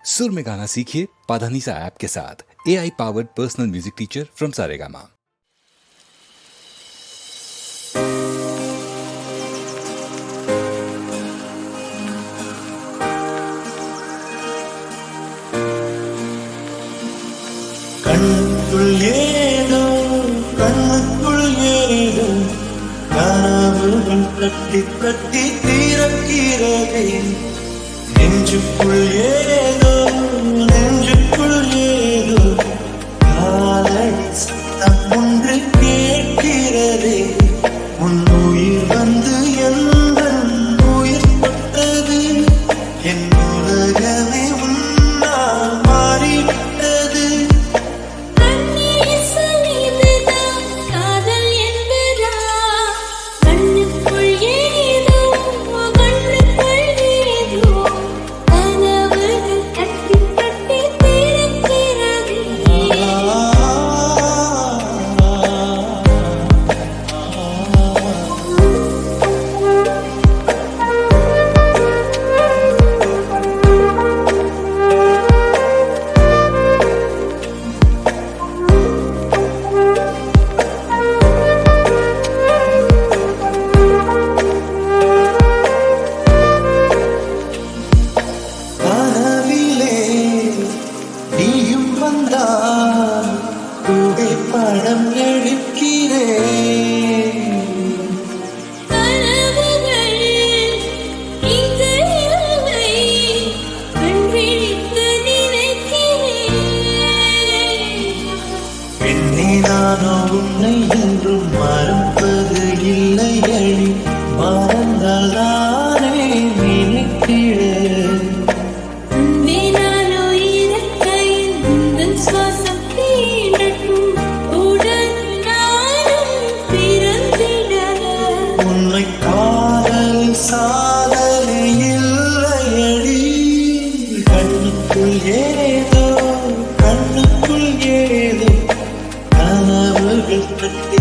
सुर में गाना सीखिए पाधानीसा ऐप के साथ। AI powered personal music teacher from Saregama. கண்ணுக்குள் ஏதோ கனவுகள் தட்டி தட்டி தீரக்கிறதே. நெஞ்சுக்குள் ஏதோ காலடி சத்தம் ஒன்று கேட்கிறதே. உன் உயிர் வந்து எந்தன் உயிர் தொட்டது. என் உலகமே உன்னால் மாறிவிட்டது. படம் எடுக்கிறேன். பெண்ணே நானோ உன்னை என்றும் மறப்பது இல்லை அழி. மறந்தால் தானே நினைக்கிறேன். சாதனை இல்லையடி. கண்ணுக்குள் ஏதோ கனவுகள் தட்டி